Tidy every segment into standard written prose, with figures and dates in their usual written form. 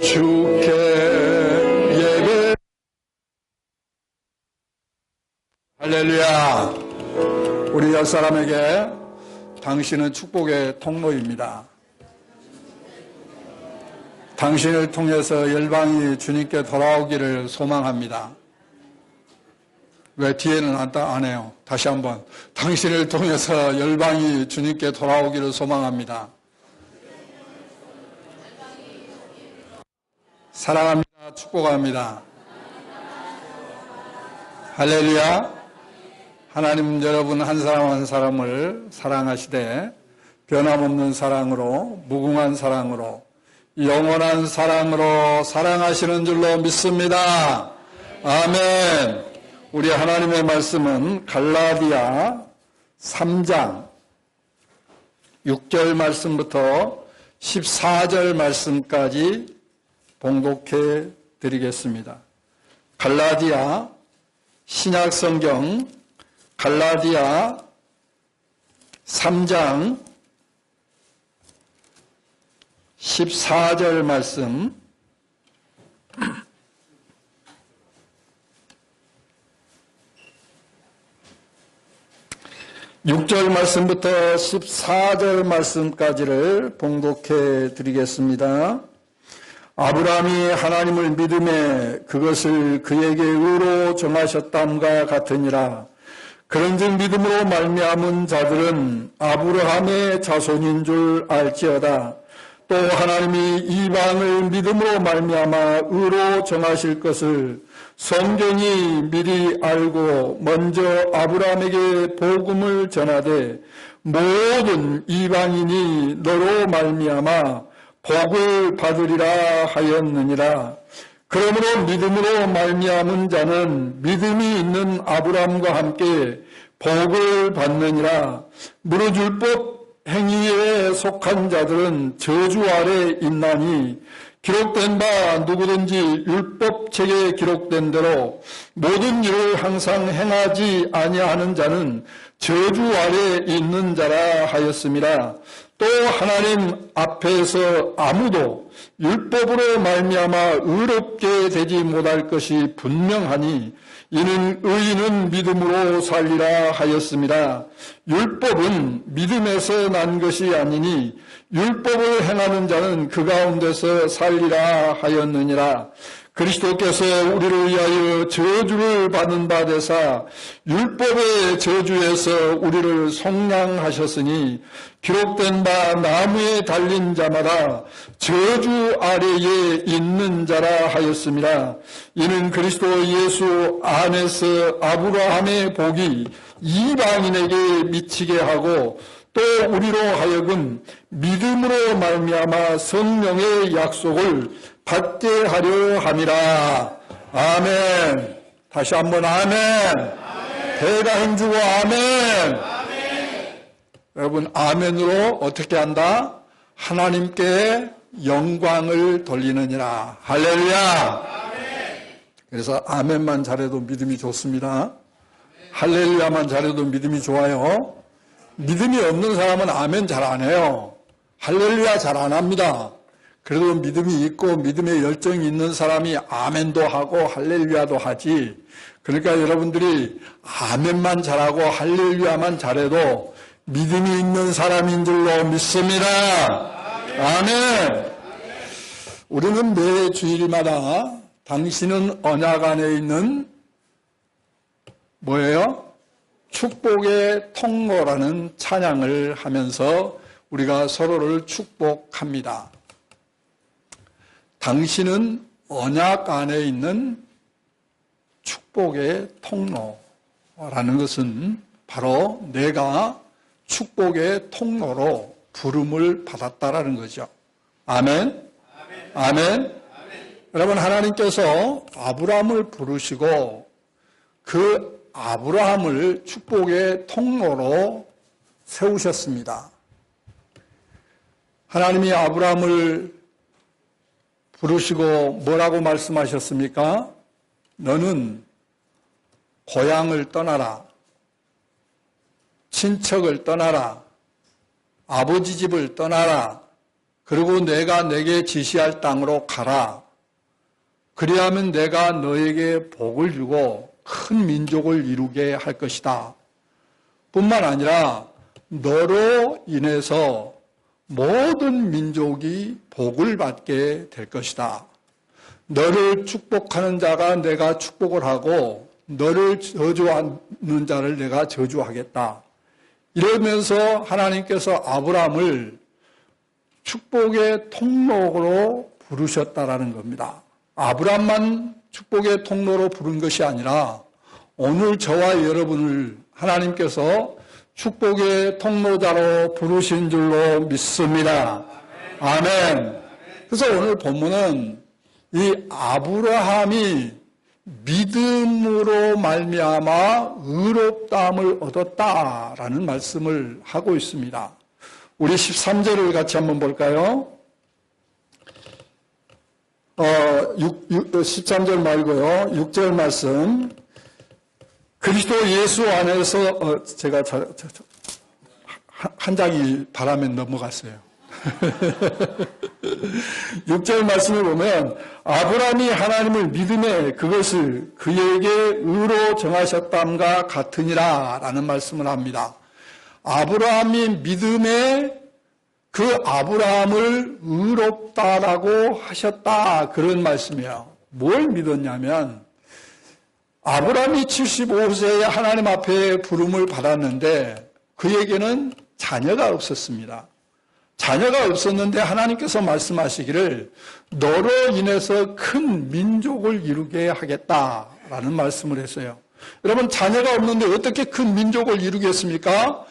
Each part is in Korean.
주께 예배. 할렐루야. 우리 열 사람에게 당신은 축복의 통로입니다. 당신을 통해서 열방이 주님께 돌아오기를 소망합니다. 왜 뒤에는 안 해요? 다시 한번. 당신을 통해서 열방이 주님께 돌아오기를 소망합니다. 사랑합니다. 축복합니다. 할렐루야. 하나님 여러분 한 사람 한 사람을 사랑하시되 변함없는 사랑으로, 무궁한 사랑으로, 영원한 사랑으로 사랑하시는 줄로 믿습니다. 아멘. 우리 하나님의 말씀은 갈라디아 3장 6절 말씀부터 14절 말씀까지 봉독해 드리겠습니다. 갈라디아 신약성경 갈라디아 3장 14절 말씀 6절 말씀부터 14절 말씀까지를 봉독해 드리겠습니다. 아브라함이 하나님을 믿음에 그것을 그에게 의로 정하셨담과 같으니라. 그런즉 믿음으로 말미암은 자들은 아브라함의 자손인 줄 알지어다. 또 하나님이 이방을 믿음으로 말미암아 의로 정하실 것을 성경이 미리 알고 먼저 아브라함에게 복음을 전하되 모든 이방인이 너로 말미암아 복을 받으리라 하였느니라. 그러므로 믿음으로 말미암은 자는 믿음이 있는 아브라함과 함께 복을 받느니라. 무릇 율법 행위에 속한 자들은 저주 아래 있나니 기록된 바 누구든지 율법책에 기록된 대로 모든 일을 항상 행하지 아니하는 자는 저주 아래 있는 자라 하였음이라. 또 하나님 앞에서 아무도 율법으로 말미암아 의롭게 되지 못할 것이 분명하니 이는 의인은 믿음으로 살리라 하였습니다. 율법은 믿음에서 난 것이 아니니 율법을 행하는 자는 그 가운데서 살리라 하였느니라. 그리스도께서 우리를 위하여 저주를 받은 바 되사 율법의 저주에서 우리를 속량하셨으니 기록된 바 나무에 달린 자마다 저주 아래에 있는 자라 하였습니다. 이는 그리스도 예수 안에서 아브라함의 복이 이방인에게 미치게 하고 또 우리로 하여금 믿음으로 말미암아 성령의 약속을 받게 하려 함이라. 아멘. 다시 한번 아멘. 대가 힘주고 아멘. 여러분 아멘으로 어떻게 한다? 하나님께 영광을 돌리느니라. 할렐루야. 그래서 아멘만 잘해도 믿음이 좋습니다. 할렐루야만 잘해도 믿음이 좋아요. 믿음이 없는 사람은 아멘 잘 안 해요. 할렐루야 잘 안 합니다. 그래도 믿음이 있고 믿음의 열정이 있는 사람이 아멘도 하고 할렐루야도 하지. 그러니까 여러분들이 아멘만 잘하고 할렐루야만 잘해도 믿음이 있는 사람인 줄로 믿습니다. 아멘. 우리는 매 주일마다 당신은 언약 안에 있는 뭐예요? 축복의 통로라는 찬양을 하면서 우리가 서로를 축복합니다. 당신은 언약 안에 있는 축복의 통로라는 것은 바로 내가 축복의 통로로 부름을 받았다라는 거죠. 아멘. 아멘. 여러분 하나님께서 아브라함을 부르시고 그 아브라함을 축복의 통로로 세우셨습니다. 하나님이 아브라함을 부르시고 뭐라고 말씀하셨습니까? 너는 고향을 떠나라. 친척을 떠나라. 아버지 집을 떠나라. 그리고 내가 내게 지시할 땅으로 가라. 그리하면 내가 너에게 복을 주고 큰 민족을 이루게 할 것이다. 뿐만 아니라 너로 인해서 모든 민족이 복을 받게 될 것이다. 너를 축복하는 자가 내가 축복을 하고 너를 저주하는 자를 내가 저주하겠다. 이러면서 하나님께서 아브라함을 축복의 통로로 부르셨다라는 겁니다. 아브라함만 축복의 통로로 부른 것이 아니라 오늘 저와 여러분을 하나님께서 축복의 통로자로 부르신 줄로 믿습니다. 아멘. 그래서 오늘 본문은 이 아브라함이 믿음으로 말미암아 의롭다함을 얻었다라는 말씀을 하고 있습니다. 우리 13절을 같이 한번 볼까요? 13절 말고요. 6절 말씀. 그리스도 예수 안에서 제가 한 장이 바람에 넘어갔어요. 6절 말씀을 보면 아브라함이 하나님을 믿음에 그것을 그에게 의로 정하셨담과 같으니라 라는 말씀을 합니다. 아브라함이 믿음에 그 아브라함을 의롭다라고 하셨다 그런 말씀이에요. 뭘 믿었냐면 아브라함이 75세에 하나님 앞에 부름을 받았는데 그에게는 자녀가 없었습니다. 자녀가 없었는데 하나님께서 말씀하시기를 너로 인해서 큰 민족을 이루게 하겠다라는 말씀을 했어요. 여러분 자녀가 없는데 어떻게 큰 민족을 이루겠습니까?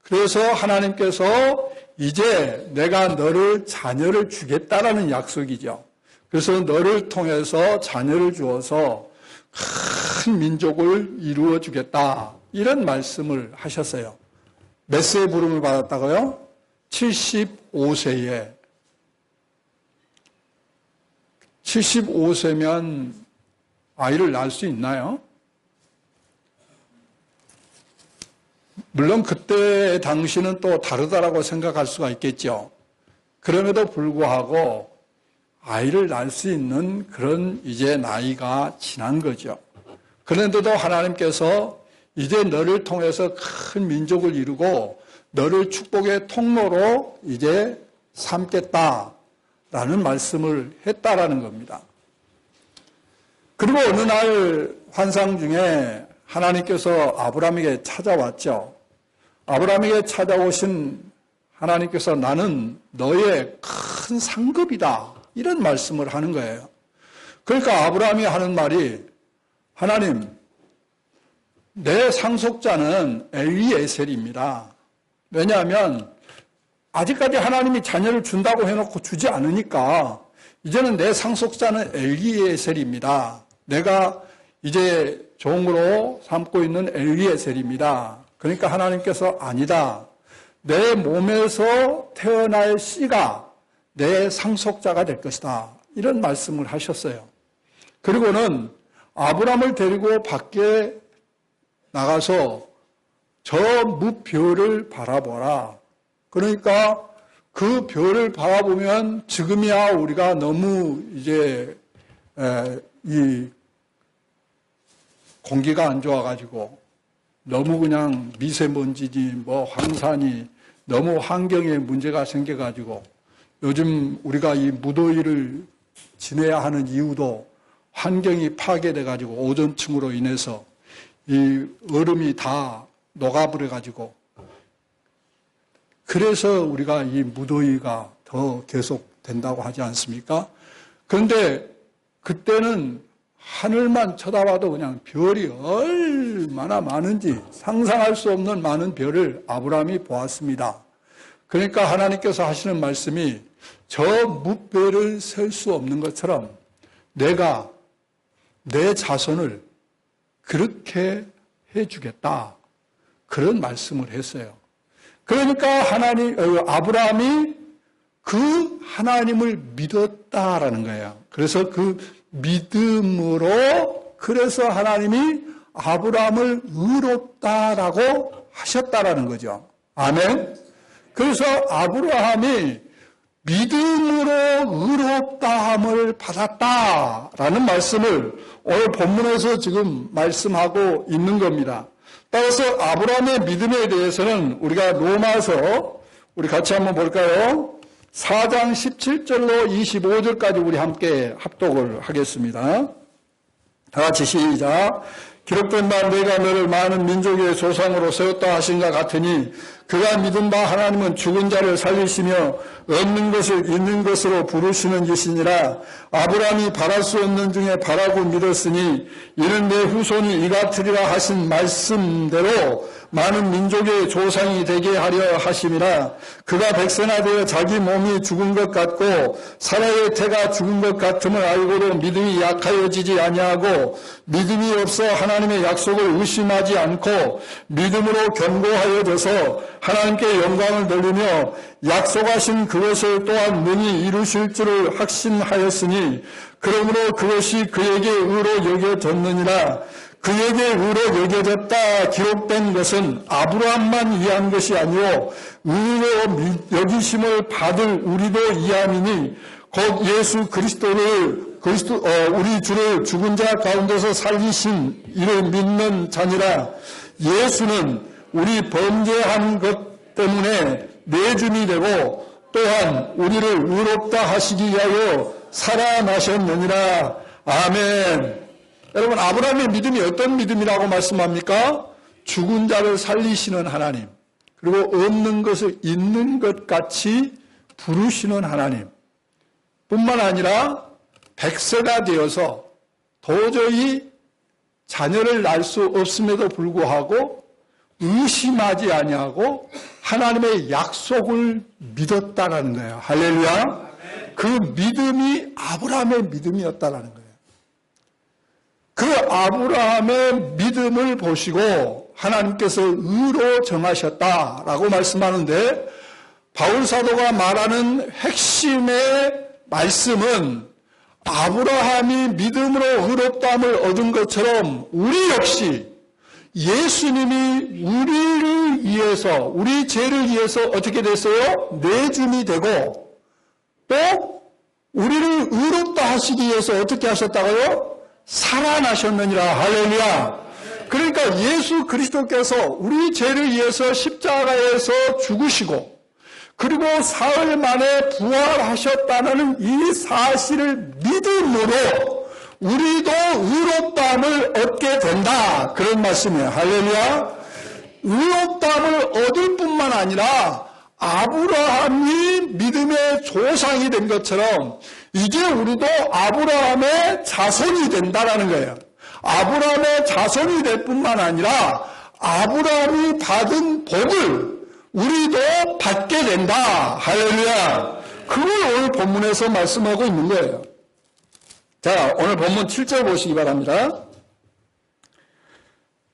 그래서 하나님께서 이제 내가 너를 자녀를 주겠다라는 약속이죠. 그래서 너를 통해서 자녀를 주어서 큰 민족을 이루어 주겠다 이런 말씀을 하셨어요. 몇 세에 부름을 받았다고요? 75세에. 75세면 아이를 낳을 수 있나요? 물론 그때 당시는 또 다르다라고 생각할 수가 있겠죠. 그럼에도 불구하고 아이를 낳을 수 있는 그런 이제 나이가 지난 거죠. 그런데도 하나님께서 이제 너를 통해서 큰 민족을 이루고 너를 축복의 통로로 이제 삼겠다라는 말씀을 했다라는 겁니다. 그리고 어느 날 환상 중에 하나님께서 아브라함에게 찾아왔죠. 아브라함에게 찾아오신 하나님께서 나는 너의 큰 상급이다. 이런 말씀을 하는 거예요. 그러니까 아브라함이 하는 말이 하나님, 내 상속자는 엘리에셀입니다. 왜냐하면 아직까지 하나님이 자녀를 준다고 해놓고 주지 않으니까 이제는 내 상속자는 엘리에셀입니다. 내가 이제 종으로 삼고 있는 엘리에셀입니다. 그러니까 하나님께서 아니다. 내 몸에서 태어날 씨가 내 상속자가 될 것이다. 이런 말씀을 하셨어요. 그리고는 아브라함을 데리고 밖에 나가서 저 무별을 바라보라. 그러니까 그 별을 바라보면 지금이야 우리가 너무 이제 이 공기가 안 좋아가지고 너무 그냥 미세먼지지 뭐 황산이 너무 환경에 문제가 생겨가지고 요즘 우리가 이 무더위를 지내야 하는 이유도 환경이 파괴돼가지고 오존층으로 인해서 이 얼음이 다 녹아버려가지고 그래서 우리가 이 무더위가 더 계속 된다고 하지 않습니까? 그런데 그때는 하늘만 쳐다봐도 그냥 별이 얼마나 많은지 상상할 수 없는 많은 별을 아브라함이 보았습니다. 그러니까 하나님께서 하시는 말씀이 저 무별을 셀 수 없는 것처럼 내가 내 자손을 그렇게 해주겠다. 그런 말씀을 했어요. 그러니까 아브라함이 그 하나님을 믿었다라는 거예요. 그래서 그 믿음으로 그래서 하나님이 아브라함을 의롭다라고 하셨다라는 거죠. 아멘. 그래서 아브라함이 믿음으로 의롭다함을 받았다라는 말씀을 오늘 본문에서 지금 말씀하고 있는 겁니다. 따라서 아브라함의 믿음에 대해서는 우리가 로마서 우리 같이 한번 볼까요? 4장 17절로 25절까지 우리 함께 합독을 하겠습니다. 다 같이 시작. 기록된 바 내가 너를 많은 민족의 조상으로 세웠다 하신가 같으니 그가 믿은 바 하나님은 죽은 자를 살리시며 없는 것을 있는 것으로 부르시는 이시니라. 아브라함이 바랄 수 없는 중에 바라고 믿었으니 이는 내 후손이 이같으리라 하신 말씀대로 많은 민족의 조상이 되게 하려 하심이라. 그가 백세나 되어 자기 몸이 죽은 것 같고 사라의 태가 죽은 것 같음을 알고도 믿음이 약하여지지 아니하고 믿음이 없어 하나님의 약속을 의심하지 않고 믿음으로 견고하여져서 하나님께 영광을 돌리며 약속하신 그것을 또한 능히 이루실 줄을 확신하였으니 그러므로 그것이 그에게 의로 여겨졌느니라. 그에게 의로 여겨졌다 기록된 것은 아브라함만 이해한 것이 아니오 의로 여기심을 받을 우리도 이해함이니 곧 예수 그리스도를 우리 주를 죽은 자 가운데서 살리신 이를 믿는 자니라. 예수는 우리 범죄한 것 때문에 내줌이 되고 또한 우리를 의롭다 하시기 위하여 살아나셨느니라. 아멘. 여러분, 아브라함의 믿음이 어떤 믿음이라고 말씀합니까? 죽은 자를 살리시는 하나님, 그리고 없는 것을 있는 것 같이 부르시는 하나님 뿐만 아니라 백세가 되어서 도저히 자녀를 낳을 수 없음에도 불구하고 의심하지 아니하고 하나님의 약속을 믿었다라는 거예요. 할렐루야. 그 믿음이 아브라함의 믿음이었다라는 거예요. 그 아브라함의 믿음을 보시고 하나님께서 의로 정하셨다라고 말씀하는데 바울 사도가 말하는 핵심의 말씀은 아브라함이 믿음으로 의롭다함을 얻은 것처럼 우리 역시 예수님이 우리를 위해서, 우리 죄를 위해서 어떻게 됐어요? 내줌이 되고 또 우리를 의롭다 하시기 위해서 어떻게 하셨다고요? 살아나셨느니라. 할렐루야. 그러니까 예수 그리스도께서 우리 죄를 위해서 십자가에서 죽으시고 그리고 사흘 만에 부활하셨다는 이 사실을 믿음으로 우리도 의롭다함을 얻게 된다. 그런 말씀이에요. 할렐루야. 의롭다함을 얻을 뿐만 아니라 아브라함이 믿음의 조상이 된 것처럼 이제 우리도 아브라함의 자손이 된다라는 거예요. 아브라함의 자손이 될 뿐만 아니라 아브라함이 받은 복을 우리도 받게 된다. 할렐루야. 그걸 오늘 본문에서 말씀하고 있는 거예요. 자, 오늘 본문 7절 보시기 바랍니다.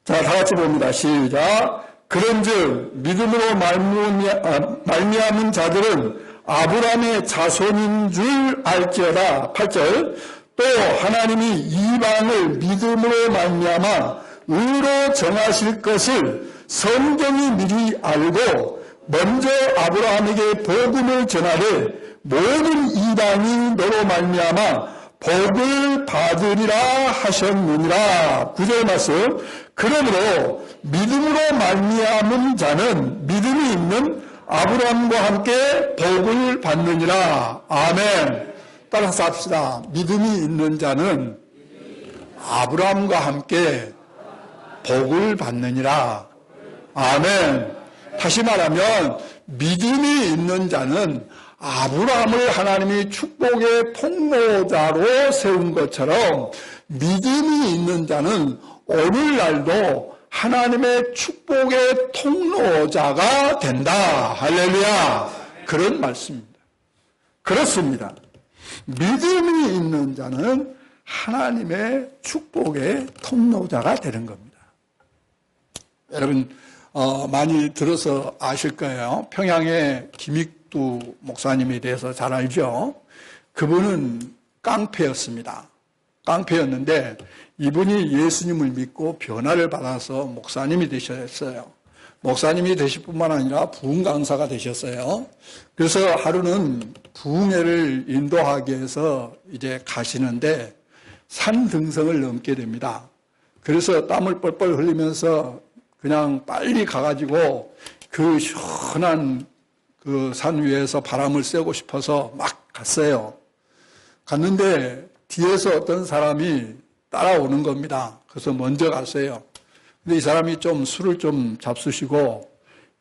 자, 다 같이 봅니다. 시작. 그런즉 믿음으로 말미암은 자들은 아브라함의 자손인 줄 알지어다. 8절. 또 하나님이 이방을 믿음으로 말미암아 의로 정하실 것을 성경이 미리 알고 먼저 아브라함에게 복음을 전하되 모든 이방이 너로 말미암아 복을 받으리라 하셨느니라. 9절 말씀. 그러므로 믿음으로 말미암은 자는 믿음이 있는 아브라함과 함께 복을 받느니라. 아멘. 따라서 합시다. 믿음이 있는 자는 아브라함과 함께 복을 받느니라. 아멘. 다시 말하면 믿음이 있는 자는 아브라함을 하나님이 축복의 통로자로 세운 것처럼 믿음이 있는 자는 오늘날도 하나님의 축복의 통로자가 된다. 할렐루야. 그런 말씀입니다. 그렇습니다. 믿음이 있는 자는 하나님의 축복의 통로자가 되는 겁니다. 여러분 많이 들어서 아실 거예요. 평양의 김익두 목사님에 대해서 잘 알죠. 그분은 깡패였습니다. 깡패였는데 이분이 예수님을 믿고 변화를 받아서 목사님이 되셨어요. 목사님이 되실 뿐만 아니라 부흥 강사가 되셨어요. 그래서 하루는 부흥회를 인도하기 위해서 이제 가시는데 산 등성을 넘게 됩니다. 그래서 땀을 뻘뻘 흘리면서 그냥 빨리 가가지고 그 시원한 그 산 위에서 바람을 쐬고 싶어서 막 갔어요. 갔는데 뒤에서 어떤 사람이 따라오는 겁니다. 그래서 먼저 갔어요. 근데 이 사람이 좀 술을 좀 잡수시고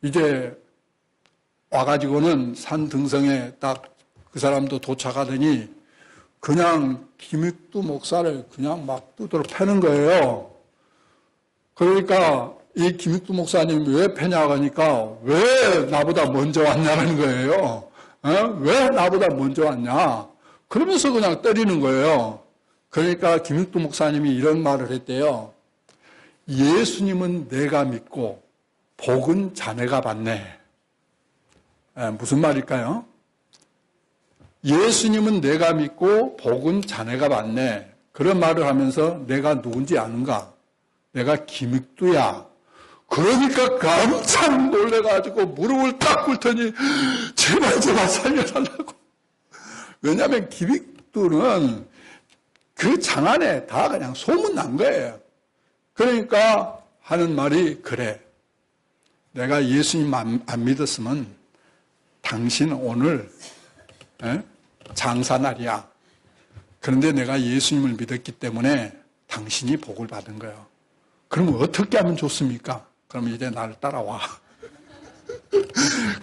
이제 와가지고는 산 등성에 딱 그 사람도 도착하더니 그냥 김익두 목사를 그냥 막 두드러 패는 거예요. 그러니까 이 김익두 목사님 왜 패냐고 하니까 왜 나보다 먼저 왔냐는 거예요. 왜 나보다 먼저 왔냐. 그러면서 그냥 때리는 거예요. 그러니까 김익두 목사님이 이런 말을 했대요. 예수님은 내가 믿고 복은 자네가 받네. 무슨 말일까요? 예수님은 내가 믿고 복은 자네가 받네. 그런 말을 하면서 내가 누군지 아는가? 내가 김익두야. 그러니까 깜짝 놀래가지고 무릎을 딱 꿇더니 제발 살려달라고. 왜냐하면 김익두는 그 장안에 다 그냥 소문난 거예요. 그러니까 하는 말이 그래. 내가 예수님 안 믿었으면 당신 오늘 장사날이야. 그런데 내가 예수님을 믿었기 때문에 당신이 복을 받은 거예요. 그러면 어떻게 하면 좋습니까? 그러면 이제 나를 따라와.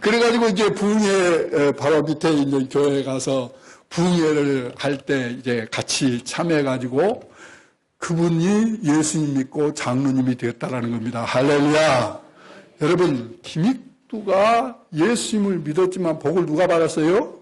그래가지고 이제 부흥회 바로 밑에 있는 교회에 가서 부흥회를 할 때 이제 같이 참여해가지고 그분이 예수님 믿고 장로님이 되었다라는 겁니다. 할렐루야. 여러분, 김익두가 예수님을 믿었지만 복을 누가 받았어요?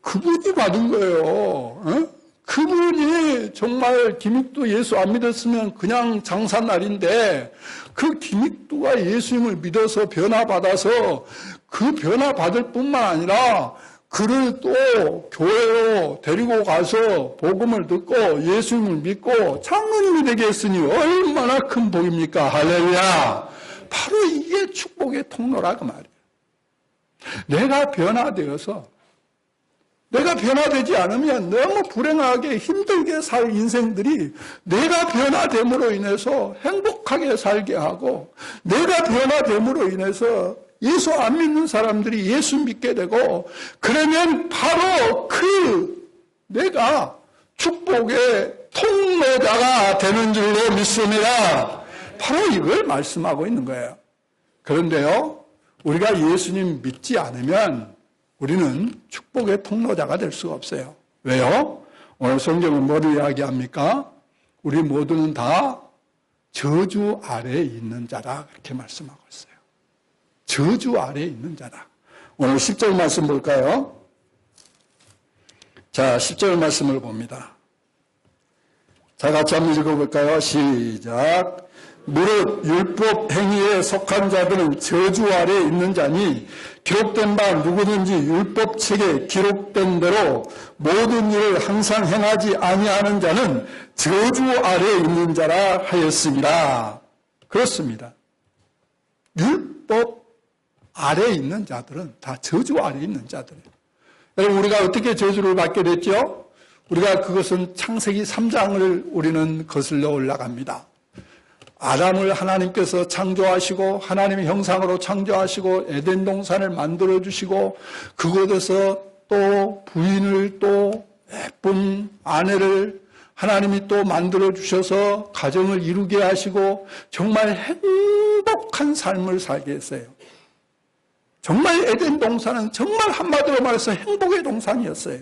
그분이 받은 거예요. 그분이 정말 김익두 예수 안 믿었으면 그냥 장사날인데 그 김익두가 예수님을 믿어서 변화받아서 그 변화받을 뿐만 아니라 그를 또 교회로 데리고 가서 복음을 듣고 예수님을 믿고 장로님이 되게 했으니 얼마나 큰 복입니까? 할렐루야. 바로 이게 축복의 통로라 그 말이에요. 내가 변화되어서 내가 변화되지 않으면 너무 불행하게 힘들게 살 인생들이 내가 변화됨으로 인해서 행복하게 살게 하고 내가 변화됨으로 인해서 예수 안 믿는 사람들이 예수 믿게 되고 그러면 바로 그 내가 축복의 통로자가 되는 줄로 믿습니다. 바로 이걸 말씀하고 있는 거예요. 그런데요, 우리가 예수님 믿지 않으면 우리는 축복의 통로자가 될 수가 없어요. 왜요? 오늘 성경은 뭐를 이야기합니까? 우리 모두는 다 저주 아래에 있는 자라 그렇게 말씀하고 있어요. 저주 아래에 있는 자라. 오늘 10절 말씀 볼까요? 자, 10절 말씀을 봅니다. 자, 같이 한번 읽어볼까요? 시작. 무릇 율법 행위에 속한 자들은 저주 아래에 있는 자니 기록된 바 누구든지 율법책에 기록된 대로 모든 일을 항상 행하지 아니하는 자는 저주 아래에 있는 자라 하였습니다. 그렇습니다. 율법 아래에 있는 자들은 다 저주 아래에 있는 자들이에요. 여러분, 우리가 어떻게 저주를 받게 됐죠? 우리가 그것은 창세기 3장을 우리는 거슬러 올라갑니다. 아담을 하나님께서 창조하시고 하나님의 형상으로 창조하시고 에덴 동산을 만들어 주시고 그곳에서 또 부인을 또 예쁜 아내를 하나님이 또 만들어 주셔서 가정을 이루게 하시고 정말 행복한 삶을 살게 했어요. 정말 에덴 동산은 정말 한마디로 말해서 행복의 동산이었어요.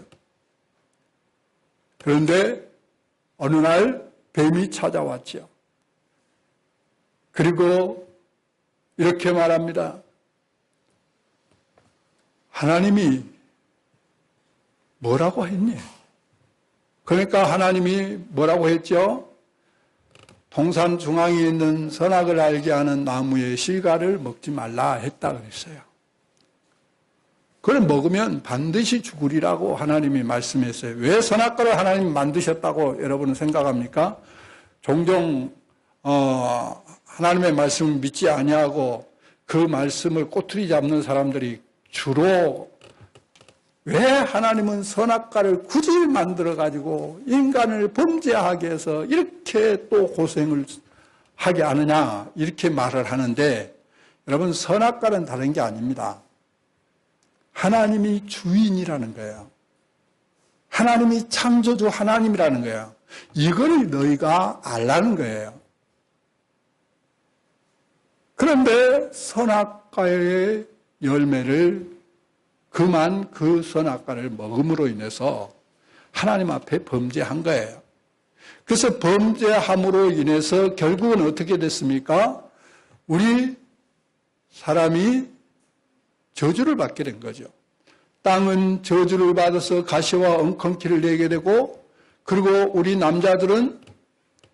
그런데 어느 날 뱀이 찾아왔죠. 그리고 이렇게 말합니다. 하나님이 뭐라고 했니? 그러니까 하나님이 뭐라고 했죠? 동산 중앙에 있는 선악을 알게 하는 나무의 실과를 먹지 말라 했다 그랬어요. 그걸 먹으면 반드시 죽으리라고 하나님이 말씀했어요. 왜 선악과를 하나님이 만드셨다고 여러분은 생각합니까? 종종 하나님의 말씀을 믿지 아니하고 그 말씀을 꼬투리 잡는 사람들이 주로 왜 하나님은 선악과를 굳이 만들어가지고 인간을 범죄하게 해서 이렇게 또 고생을 하게 하느냐 이렇게 말을 하는데, 여러분 선악과는 다른 게 아닙니다. 하나님이 주인이라는 거예요. 하나님이 창조주 하나님이라는 거예요. 이걸 너희가 알라는 거예요. 그런데 선악과의 열매를 그만 그 선악과를 먹음으로 인해서 하나님 앞에 범죄한 거예요. 그래서 범죄함으로 인해서 결국은 어떻게 됐습니까? 우리 사람이 저주를 받게 된 거죠. 땅은 저주를 받아서 가시와 엉겅퀴를 내게 되고, 그리고 우리 남자들은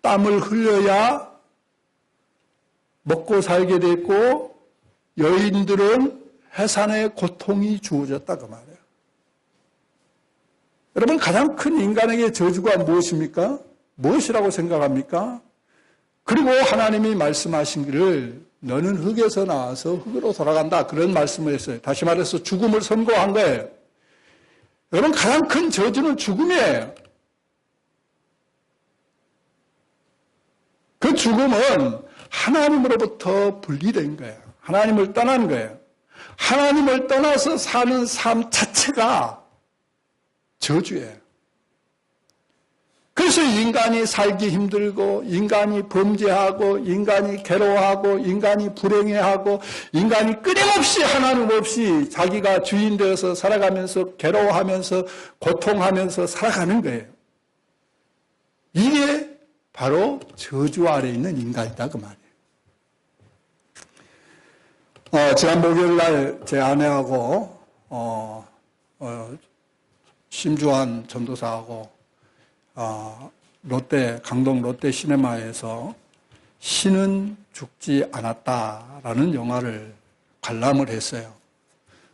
땀을 흘려야 먹고 살게 됐고, 여인들은 해산의 고통이 주어졌다 그 말이에요. 여러분 가장 큰 인간에게 저주가 무엇입니까? 무엇이라고 생각합니까? 그리고 하나님이 말씀하신 길을 너는 흙에서 나와서 흙으로 돌아간다, 그런 말씀을 했어요. 다시 말해서 죽음을 선고한 거예요. 여러분 가장 큰 저주는 죽음이에요. 그 죽음은 하나님으로부터 분리된 거예요. 하나님을 떠난 거예요. 하나님을 떠나서 사는 삶 자체가 저주예요. 그래서 인간이 살기 힘들고, 인간이 범죄하고, 인간이 괴로워하고, 인간이 불행해하고, 인간이 끊임없이 하나님 없이 자기가 주인 되어서 살아가면서 괴로워하면서 고통하면서 살아가는 거예요. 이게 바로 저주 아래 있는 인간이다 그 말이에요. 지난 목요일 날 제 아내하고 심주환 전도사하고 강동 롯데 시네마에서 신은 죽지 않았다라는 영화를 관람을 했어요.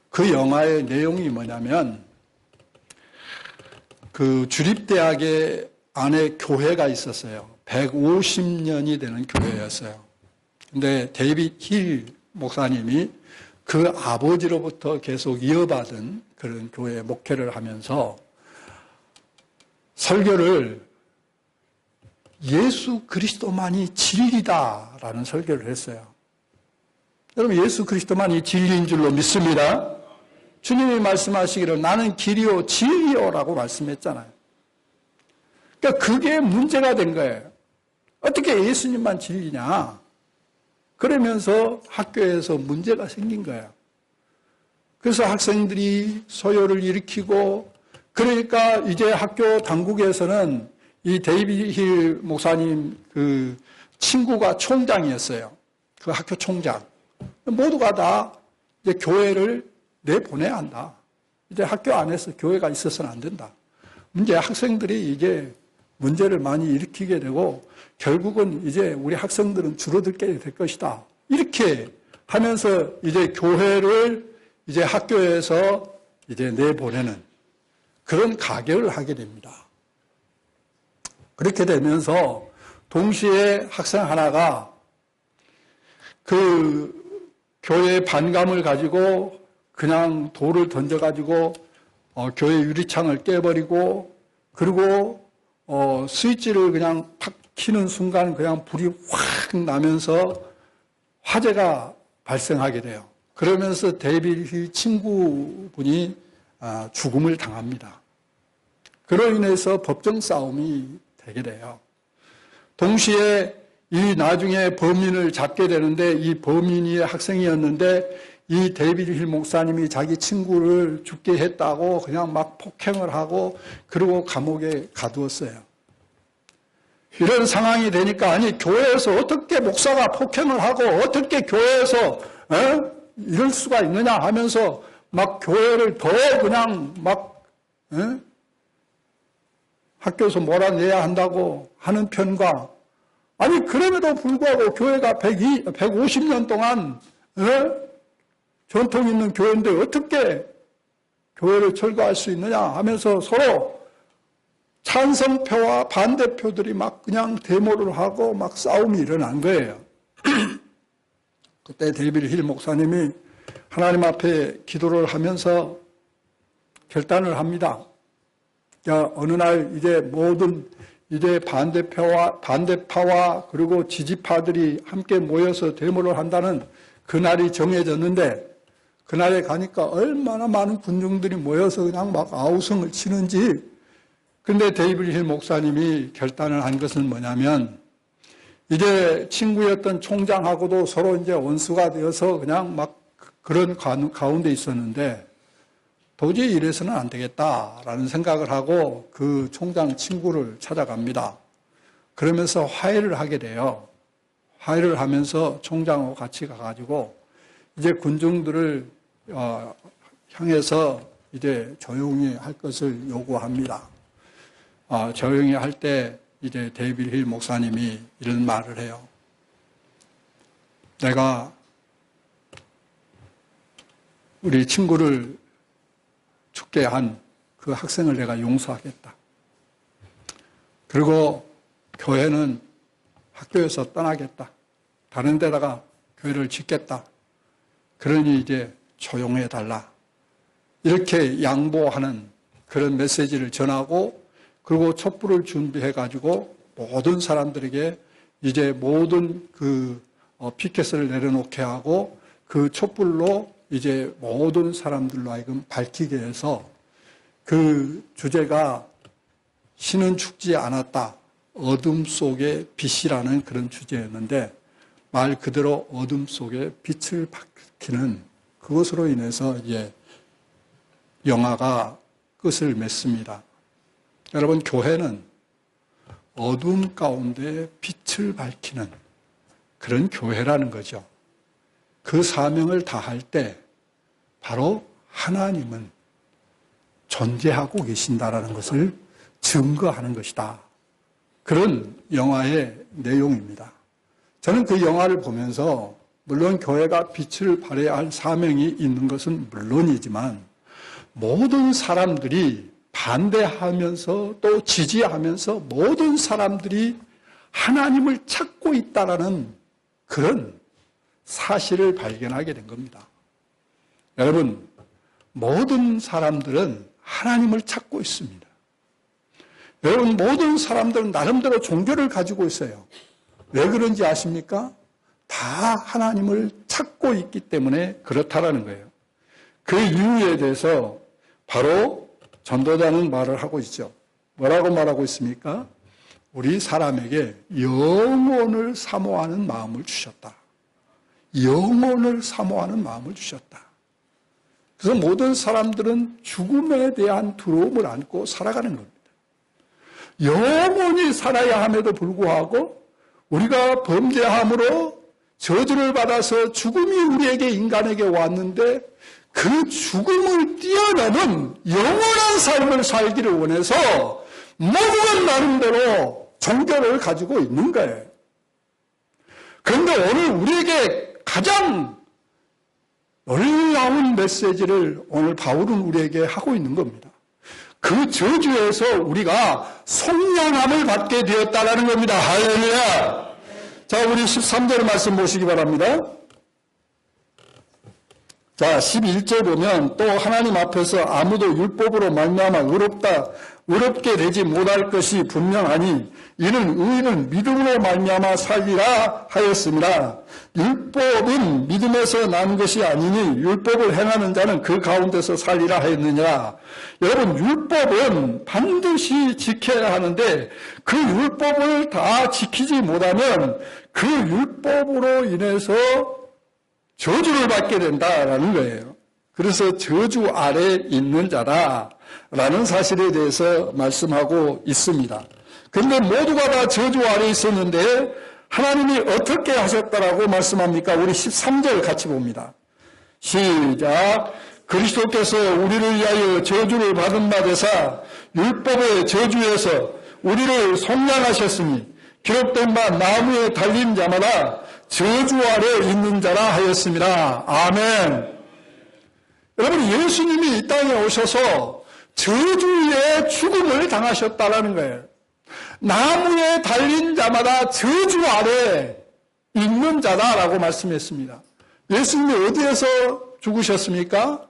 그 영화의 내용이 뭐냐면, 그 주립대학의 안에 교회가 있었어요. 150년이 되는 교회였어요. 근데 데이빗 힐 목사님이 그 아버지로부터 계속 이어받은 그런 교회 목회를 하면서 설교를 예수 그리스도만이 진리다라는 설교를 했어요. 여러분 예수 그리스도만이 진리인 줄로 믿습니다. 주님이 말씀하시기를 나는 길이요 진리요라고 말씀했잖아요. 그러니까 그게 문제가 된 거예요. 어떻게 예수님만 진리냐? 그러면서 학교에서 문제가 생긴 거예요. 그래서 학생들이 소요를 일으키고, 그러니까 이제 학교 당국에서는 이 데이비드 힐 목사님 그 친구가 총장이었어요. 그 학교 총장. 모두가 다 이제 교회를 내보내야 한다. 이제 학교 안에서 교회가 있어서는 안 된다. 이제 학생들이 이제 문제를 많이 일으키게 되고, 결국은 이제 우리 학생들은 줄어들게 될 것이다. 이렇게 하면서 이제 교회를 이제 학교에서 이제 내보내는 그런 가결을 하게 됩니다. 그렇게 되면서 동시에 학생 하나가 그 교회 반감을 가지고 그냥 돌을 던져가지고 교회 유리창을 깨버리고, 그리고 스위치를 그냥 팍 키는 순간 그냥 불이 확 나면서 화재가 발생하게 돼요. 그러면서 데이비드 친구분이 죽음을 당합니다. 그로 인해서 법정 싸움이 되게 돼요. 동시에 이 나중에 범인을 잡게 되는데, 이 범인이 학생이었는데 이 데이비드 힐 목사님이 자기 친구를 죽게 했다고 그냥 막 폭행을 하고, 그리고 감옥에 가두었어요. 이런 상황이 되니까, 아니 교회에서 어떻게 목사가 폭행을 하고 어떻게 교회에서 이럴 수가 있느냐 하면서 막 교회를 더 그냥 막 학교에서 몰아내야 한다고 하는 편과, 아니 그럼에도 불구하고 교회가 150년 동안 전통 있는 교회인데 어떻게 교회를 철거할 수 있느냐 하면서 서로 찬성표와 반대표들이 막 그냥 데모를 하고 막 싸움이 일어난 거예요. 그때 데이비드 힐 목사님이 하나님 앞에 기도를 하면서 결단을 합니다. 야, 어느 날 이제 모든 이제 반대파와 그리고 지지파들이 함께 모여서 데모를 한다는 그날이 정해졌는데, 그날에 가니까 얼마나 많은 군중들이 모여서 그냥 막 아우성을 치는지. 근데 데이비드 힐 목사님이 결단을 한 것은 뭐냐면, 이제 친구였던 총장하고도 서로 이제 원수가 되어서 그냥 막 그런 가운데 있었는데, 도저히 이래서는 안 되겠다라는 생각을 하고 그 총장 친구를 찾아갑니다. 그러면서 화해를 하게 돼요. 화해를 하면서 총장하고 같이 가가지고 이제 군중들을 향해서 이제 조용히 할 것을 요구합니다. 조용히 할 때 이제 데이비드 힐 목사님이 이런 말을 해요. 내가 우리 친구를 죽게 한 그 학생을 내가 용서하겠다. 그리고 교회는 학교에서 떠나겠다. 다른 데다가 교회를 짓겠다. 그러니 이제 조용해 달라. 이렇게 양보하는 그런 메시지를 전하고, 그리고 촛불을 준비해 가지고 모든 사람들에게 이제 모든 그 피켓을 내려놓게 하고, 그 촛불로 이제 모든 사람들로 하여금 밝히게 해서 그 주제가 신은 죽지 않았다. 어둠 속의 빛이라는 그런 주제였는데, 말 그대로 어둠 속에 빛을 밝히는 그것으로 인해서 이제 영화가 끝을 맺습니다. 여러분, 교회는 어둠 가운데 빛을 밝히는 그런 교회라는 거죠. 그 사명을 다할 때 바로 하나님은 존재하고 계신다라는 것을 증거하는 것이다. 그런 영화의 내용입니다. 저는 그 영화를 보면서 물론 교회가 빛을 발해야 할 사명이 있는 것은 물론이지만, 모든 사람들이 반대하면서 또 지지하면서 모든 사람들이 하나님을 찾고 있다라는 그런 사실을 발견하게 된 겁니다. 여러분, 모든 사람들은 하나님을 찾고 있습니다. 여러분, 모든 사람들은 나름대로 종교를 가지고 있어요. 왜 그런지 아십니까? 다 하나님을 찾고 있기 때문에 그렇다라는 거예요. 그 이유에 대해서 바로 전도자는 말을 하고 있죠. 뭐라고 말하고 있습니까? 우리 사람에게 영혼을 사모하는 마음을 주셨다. 영혼을 사모하는 마음을 주셨다. 그래서 모든 사람들은 죽음에 대한 두려움을 안고 살아가는 겁니다. 영원히 살아야 함에도 불구하고 우리가 범죄함으로 저주를 받아서 죽음이 우리에게, 인간에게 왔는데, 그 죽음을 뛰어넘은 영원한 삶을 살기를 원해서 모든 나름대로 종교를 가지고 있는 거예요. 그런데 오늘 우리에게 가장 놀라운 메시지를 오늘 바울은 우리에게 하고 있는 겁니다. 그 저주에서 우리가 속량함을 받게 되었다는 겁니다. 할렐루야. 자, 우리 13절 말씀 보시기 바랍니다. 자, 11절 보면, 또 하나님 앞에서 아무도 율법으로 말미암아 의롭게 되지 못할 것이 분명하니 이는 의인은 믿음으로 말미암아 살리라 하였습니다. 율법은 믿음에서 난 것이 아니니 율법을 행하는 자는 그 가운데서 살리라 하였느니라. 여러분, 율법은 반드시 지켜야 하는데 그 율법을 다 지키지 못하면 그 율법으로 인해서 저주를 받게 된다라는 거예요. 그래서 저주 아래 있는 자다라는 사실에 대해서 말씀하고 있습니다. 그런데 모두가 다 저주 아래 있었는데 하나님이 어떻게 하셨다라고 말씀합니까? 우리 13절 같이 봅니다. 시작. 그리스도께서 우리를 위하여 저주를 받은 바 되사 율법의 저주에서 우리를 속량하셨으니 기록된 바 나무에 달린 자마다 저주 아래 있는 자라 하였습니다. 아멘. 여러분, 예수님이 이 땅에 오셔서 저주의 죽음을 당하셨다라는 거예요. 나무에 달린 자마다 저주 아래 있는 자다라고 말씀했습니다. 예수님이 어디에서 죽으셨습니까?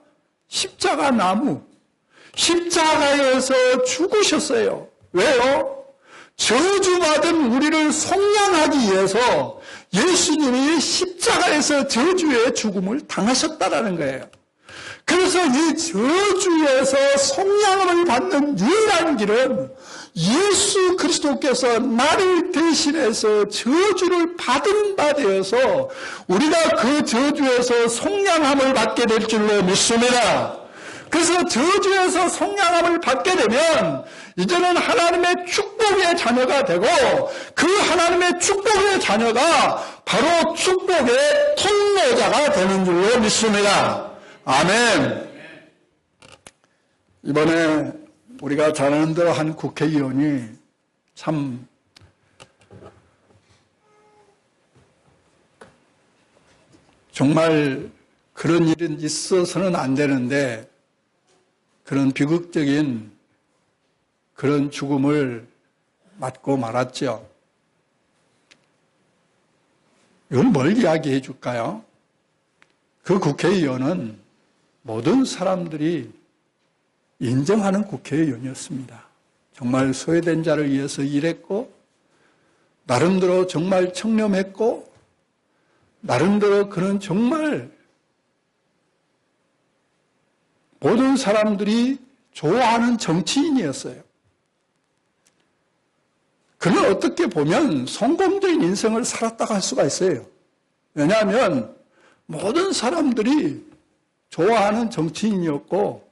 십자가 나무. 십자가에서 죽으셨어요. 왜요? 저주받은 우리를 속량하기 위해서 예수님이 십자가에서 저주의 죽음을 당하셨다라는 거예요. 그래서 이 저주에서 속량을 받는 유일한 길은 예수 그리스도께서 나를 대신해서 저주를 받은 바 되어서 우리가 그 저주에서 속량함을 받게 될 줄로 믿습니다. 그래서 저주에서 속량함을 받게 되면 이제는 하나님의 축복의 자녀가 되고 그 하나님의 축복의 자녀가 바로 축복의 통로자가 되는 줄로 믿습니다. 아멘. 이번에 우리가 잘 아는 대로 한 국회의원이 참 정말 그런 일은 있어서는 안 되는데 그런 비극적인 그런 죽음을 맞고 말았죠. 이건 뭘 이야기해 줄까요? 그 국회의원은 모든 사람들이 인정하는 국회의원이었습니다. 정말 소외된 자를 위해서 일했고 나름대로 정말 청렴했고 나름대로 그는 정말 모든 사람들이 좋아하는 정치인이었어요. 그는 어떻게 보면 성공적인 인생을 살았다고 할 수가 있어요. 왜냐하면 모든 사람들이 좋아하는 정치인이었고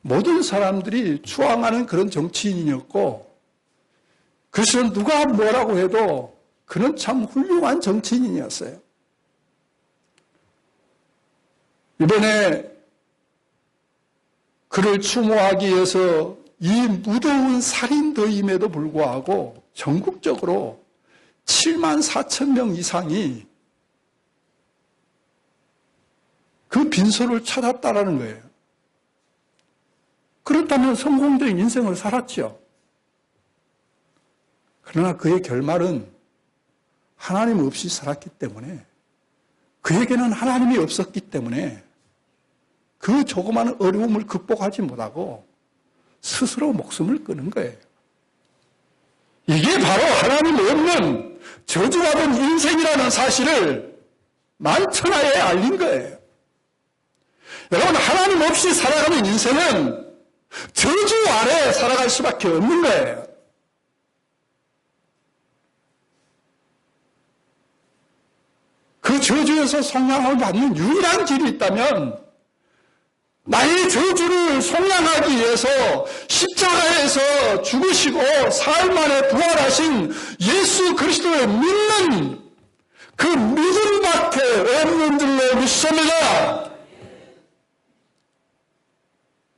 모든 사람들이 추앙하는 그런 정치인이었고 그래서 누가 뭐라고 해도 그는 참 훌륭한 정치인이었어요. 이번에 그를 추모하기 위해서 이 무더운 살인더임에도 불구하고 전국적으로 7만 4천 명 이상이 그 빈소를 찾았다라는 거예요. 그렇다면 성공적인 인생을 살았죠. 그러나 그의 결말은 하나님 없이 살았기 때문에 그에게는 하나님이 없었기 때문에 그 조그마한 어려움을 극복하지 못하고 스스로 목숨을 끊은 거예요. 이게 바로 하나님 없는 저주받은 인생이라는 사실을 만천하에 알린 거예요. 여러분, 하나님 없이 살아가는 인생은 저주 아래 살아갈 수밖에 없는 거예요. 그 저주에서 속량을 받는 유일한 길이 있다면 나의 저주를 속량하기 위해서 십자가에서 죽으시고 사흘 만에 부활하신 예수 그리스도를 믿는 그 믿음밖에 없는 줄로 믿습니다.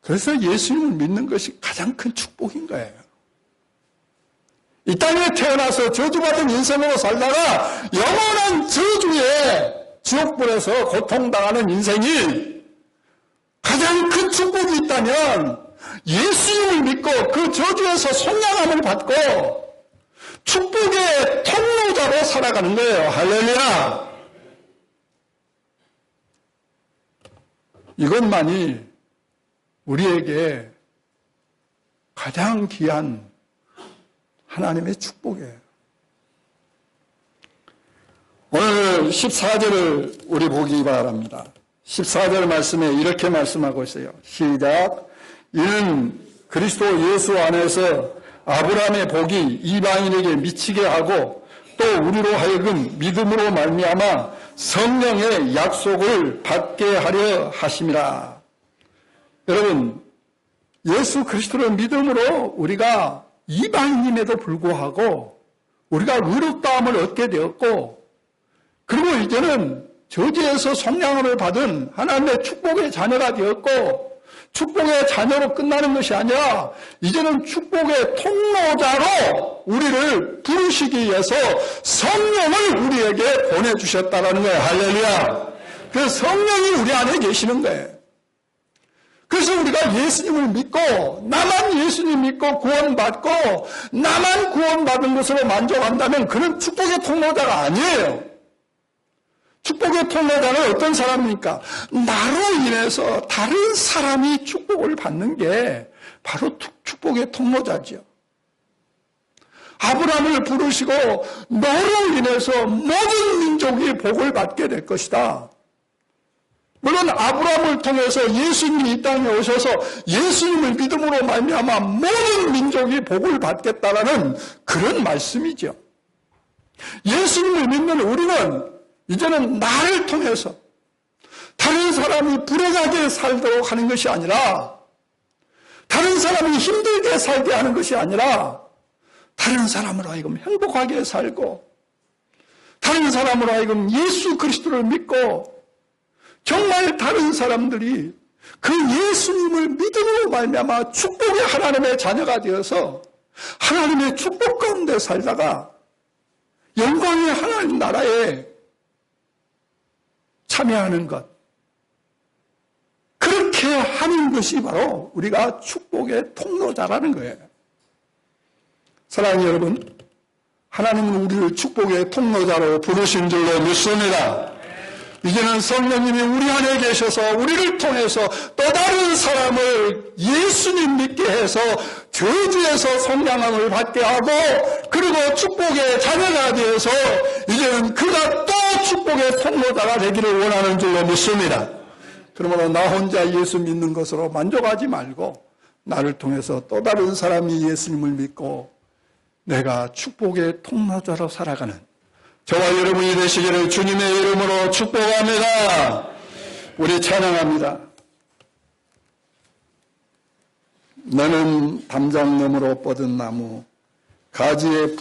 그래서 예수님을 믿는 것이 가장 큰 축복인 거예요. 이 땅에 태어나서 저주받은 인생으로 살다가 영원한 저주의 지옥불에서 고통당하는 인생이 가장 큰 축복이 있다면 예수님을 믿고 그 저주에서 속량함을 받고 축복의 통로자로 살아가는 거예요. 할렐루야. 이것만이 우리에게 가장 귀한 하나님의 축복이에요. 오늘 14절을 우리 보기 바랍니다. 14절 말씀에 이렇게 말씀하고 있어요. 시작. 이는 그리스도 예수 안에서 아브라함의 복이 이방인에게 미치게 하고 또 우리로 하여금 믿음으로 말미암아 성령의 약속을 받게 하려 하심이라. 여러분, 예수 그리스도를 믿음으로 우리가 이방인임에도 불구하고 우리가 의롭다함을 얻게 되었고 그리고 이제는 저주에서 속량함을 받은 하나님의 축복의 자녀가 되었고 축복의 자녀로 끝나는 것이 아니라 이제는 축복의 통로자로 우리를 부르시기 위해서 성령을 우리에게 보내주셨다는 거예요. 할렐루야. 그 성령이 우리 안에 계시는 거예요. 그래서 우리가 예수님을 믿고 나만 예수님 믿고 구원받고 나만 구원받은 것으로 만족한다면 그는 축복의 통로자가 아니에요. 축복의 통로자는 어떤 사람입니까? 나로 인해서 다른 사람이 축복을 받는 게 바로 축복의 통로자지요. 아브라함을 부르시고 너로 인해서 모든 민족이 복을 받게 될 것이다. 물론 아브라함을 통해서 예수님이 이 땅에 오셔서 예수님을 믿음으로 말미암아 모든 민족이 복을 받겠다라는 그런 말씀이죠. 예수님을 믿는 우리는 이제는 나를 통해서 다른 사람이 불행하게 살도록 하는 것이 아니라, 다른 사람이 힘들게 살게 하는 것이 아니라, 다른 사람으로 하여금 행복하게 살고, 다른 사람으로 하여금 예수 그리스도를 믿고, 정말 다른 사람들이 그 예수님을 믿음으로 말미암아 축복의 하나님의 자녀가 되어서 하나님의 축복 가운데 살다가 영광의 하나님 나라에 참여하는 것, 그렇게 하는 것이 바로 우리가 축복의 통로자라는 거예요. 사랑하는 여러분, 하나님은 우리를 축복의 통로자로 부르신 줄로 믿습니다. 이제는 성령님이 우리 안에 계셔서 우리를 통해서 또 다른 사람을 예수님 믿게 해서 저주에서 성량함을 받게 하고, 그리고 축복의 자녀가 되어서 이제는 그가 또 축복의 통로자가 되기를 원하는 줄로 믿습니다. 그러므로 나 혼자 예수 믿는 것으로 만족하지 말고 나를 통해서 또 다른 사람이 예수님을 믿고 내가 축복의 통로자로 살아가는 저와 여러분이 되시기를 주님의 이름으로 축복합니다. 우리 찬양합니다. 너는 담장 너머로 뻗은 나무, 가지에